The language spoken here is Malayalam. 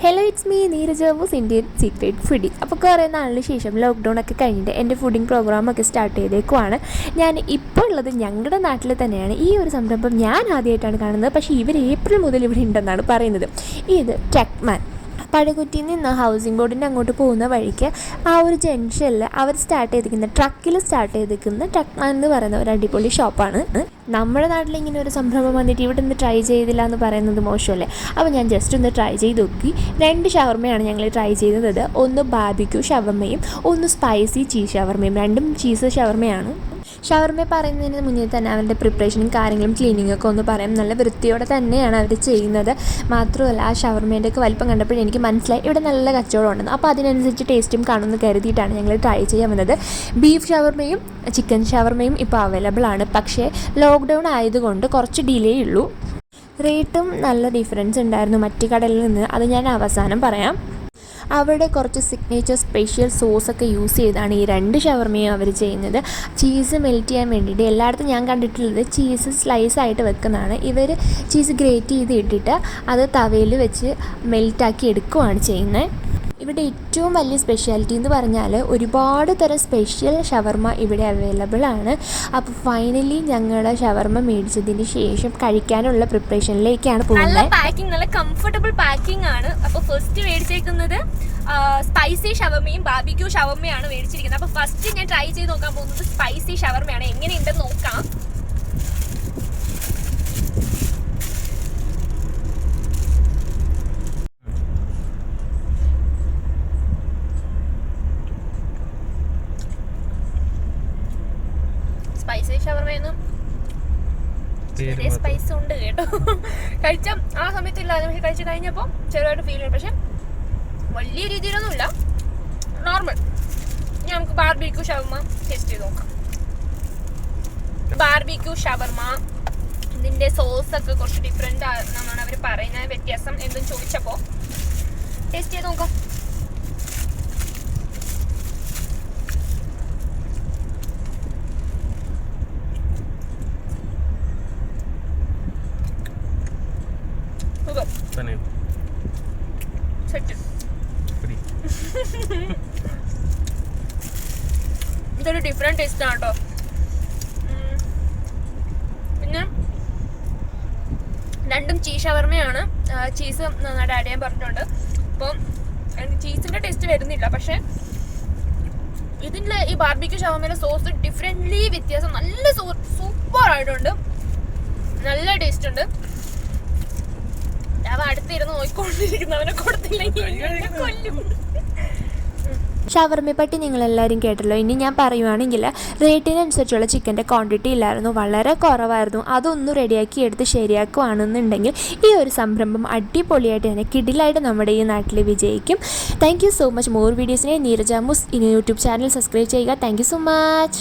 ഹലോ, ഇറ്റ്സ് മീ നീരജാവൂസ് ഇന്ത്യൻ സീക്രട്ട് ഫുഡി. അപ്പോൾ കുറേ നാളിന് ശേഷം ലോക്ക്ഡൗൺ ഒക്കെ കഴിഞ്ഞിട്ട് എൻ്റെ ഫുഡിങ് പ്രോഗ്രാമൊക്കെ സ്റ്റാർട്ട് ചെയ്തേക്കുവാണ്. ഞാൻ ഇപ്പോൾ ഉള്ളത് ഞങ്ങളുടെ നാട്ടിൽ തന്നെയാണ്. ഈ ഒരു സംരംഭം ഞാൻ ആദ്യമായിട്ടാണ് കാണുന്നത്. പക്ഷേ ഇവർ ഏപ്രിൽ മുതൽ ഇവിടെ ഉണ്ടെന്നാണ് പറയുന്നത്. ഇത് ടെക്മാൻ പഴകുറ്റിയിൽ നിന്ന് ഹൗസിംഗ് ബോർഡിൻ്റെ അങ്ങോട്ട് പോകുന്ന വഴിക്ക് ആ ഒരു ജംഗ്ഷനിൽ അവർ സ്റ്റാർട്ട് ചെയ്തിരിക്കുന്ന ട്രക്കിൽ സ്റ്റാർട്ട് ചെയ്തിരിക്കുന്ന ടെക്മാൻ എന്ന് പറയുന്ന ഒരു അടിപൊളി ഷോപ്പാണ്. നമ്മുടെ നാട്ടിൽ ഇങ്ങനെ ഒരു സംരംഭം വന്നിട്ട് ഇവിടെ നിന്ന് ട്രൈ ചെയ്തില്ല എന്ന് പറയുന്നത് മോശമല്ലേ. അപ്പോൾ ഞാൻ ജസ്റ്റ് ഒന്ന് ട്രൈ ചെയ്ത് നോക്കി. 2 ഷവർമയാണ് ഞങ്ങൾ ട്രൈ ചെയ്തത്. ഒന്ന് ബാർബിക്യൂ ഷവർമയും ഒന്ന് സ്പൈസി ചീസ് ഷവർമയും. 2ഉം ചീസ് ഷവർമയാണ്. ഷവർമ പറയുന്നതിന് മുന്നേ തന്നെ അവരുടെ പ്രിപ്പറേഷനും കാര്യങ്ങളും ക്ലീനിങ്ങൊക്കെ ഒന്ന് പറയാം. നല്ല വൃത്തിയോടെ തന്നെയാണ് അവർ ചെയ്യുന്നത്. മാത്രമല്ല ആ ഷവർമേൻ്റെയൊക്കെ വലിപ്പം കണ്ടപ്പോൾ എനിക്ക് മനസ്സിലായി ഇവിടെ നല്ല കച്ചവടം ഉണ്ടെന്ന്. അപ്പോൾ അതിനനുസരിച്ച് ടേസ്റ്റും കാണുമെന്ന് കരുതിയിട്ടാണ് ഞങ്ങൾ ട്രൈ ചെയ്യാൻ വന്നത്. ബീഫ് ഷവർമയും ചിക്കൻ ഷവർമയും ഇപ്പോൾ അവൈലബിൾ ആണ്. പക്ഷേ ലോക്ക്ഡൗൺ ആയതുകൊണ്ട് കുറച്ച് ഡിലേ ഉള്ളൂ. റേറ്റും നല്ല ഡിഫറൻസ് ഉണ്ടായിരുന്നു മറ്റു കടയിൽ നിന്ന്. അത് ഞാൻ അവസാനം പറയാം. അവിടെ കുറച്ച് സിഗ്നേച്ചർ സ്പെഷ്യൽ സോസൊക്കെ യൂസ് ചെയ്താണ് ഈ 2 ഷവർമയും അവർ ചെയ്യുന്നത്. ചീസ് മെൽറ്റ് ചെയ്യാൻ വേണ്ടിയിട്ട് എല്ലായിടത്തും ഞാൻ കണ്ടിട്ടുള്ളത് ചീസ് സ്ലൈസ് ആയിട്ട് വെക്കുന്നതാണ്. ഇവർ ചീസ് ഗ്രേറ്റ് ചെയ്ത് ഇട്ടിട്ട് അത് തവയിൽ വെച്ച് മെൽറ്റാക്കി എടുക്കുകയാണ് ചെയ്യുന്നത്. ഇവിടെ ഏറ്റവും വലിയ സ്പെഷ്യാലിറ്റി എന്ന് പറഞ്ഞാൽ ഒരുപാട് തരം സ്പെഷ്യൽ ഷവർമ ഇവിടെ അവൈലബിൾ ആണ്. അപ്പോൾ ഫൈനലി ഞങ്ങൾ ഷവർമ മേടിച്ചതിന് ശേഷം കഴിക്കാനുള്ള പ്രിപ്പറേഷനിലേക്കാണ് പോകുന്നത്. പാക്കിംഗ് നല്ല കംഫർട്ടബിൾ പാക്കിംഗ് ആണ്. അപ്പോൾ ഫസ്റ്റ് മേടിച്ചേക്കുന്നത് സ്പൈസി ഷവർമയും ബാർബിക്യൂ ഷവർമയാണ് മേടിച്ചിരിക്കുന്നത്. അപ്പോൾ ഫസ്റ്റ് ഞാൻ ട്രൈ ചെയ്ത് നോക്കാൻ പോകുന്നത് സ്പൈസി ഷവർമയാണ്. എങ്ങനെയുണ്ടെന്ന് നോക്കാം. സ്പൈസി ഷവർമയൊന്നും ചെറിയ സ്പൈസ് ഉണ്ട് കേട്ടോ. കഴിച്ച ആ സമയത്തില്ലാതെ, പക്ഷെ കഴിച്ച് കഴിഞ്ഞപ്പോൾ ചെറുതായിട്ട് ഫീൽ ചെയ്യും. പക്ഷെ വലിയ രീതിയിലൊന്നുമില്ല, നോർമൽ. ഇനി നമുക്ക് ബാർബിക്യൂ ഷവർമ ടേസ്റ്റ് ചെയ്ത് നോക്കാം. ബാർബിക്യൂ ഷവർമ ഇതിൻ്റെ സോസൊക്കെ കുറച്ച് ഡിഫറെൻ്റ് ആണെന്നാണ് അവർ പറയുന്നത്. വ്യത്യാസം എന്തും ചോദിച്ചപ്പോൾ ടേസ്റ്റ് ചെയ്ത് നോക്കാം. ഇതൊരു ഡിഫറെന്റ് ടേസ്റ്റ് ആണ് കേട്ടോ. പിന്നെ 2ഉം ചീസ് ഷവർമയാണ്. ചീസ് നന്നായിട്ട് ആഡ് ചെയ്യാൻ പറഞ്ഞിട്ടുണ്ട്. അപ്പോൾ ചീസിന്റെ ടേസ്റ്റ് വരുന്നില്ല. പക്ഷെ ഇതിൻ്റെ ഈ ബാർബിക്യൂ ഷവർമയിലെ സോസ് ഡിഫറെന്റ്ലി വ്യത്യാസം, നല്ല സൂപ്പർ ആയിട്ടുണ്ട്. നല്ല ടേസ്റ്റ് ഉണ്ട്. അവ അടുത്തിരുന്ന് നോക്കിക്കൊണ്ടിരിക്കുന്നവനെ കൊടുത്തില്ലെങ്കിൽ കൊല്ലും. ഷവർമയെ പറ്റി നിങ്ങളെല്ലാവരും കേട്ടല്ലോ. ഇനി ഞാൻ പറയുവാണെങ്കിൽ റേറ്റിനനുസരിച്ചുള്ള ചിക്കൻ്റെ ക്വാണ്ടിറ്റി ഇല്ലായിരുന്നു, വളരെ കുറവായിരുന്നു. അതൊന്ന് റെഡിയാക്കി എടുത്ത് ശരിയാക്കുകയാണെന്നുണ്ടെങ്കിൽ ഈ ഒരു സംരംഭം അടിപൊളിയായിട്ട് തന്നെ കിടിലായിട്ട് നമ്മുടെ ഈ നാട്ടിൽ വിജയിക്കും. Thank you so much. More വീഡിയോസിനെ നീരജാമൂസ് യൂട്യൂബ് ചാനൽ സബ്സ്ക്രൈബ് ചെയ്യുക. Thank you so much.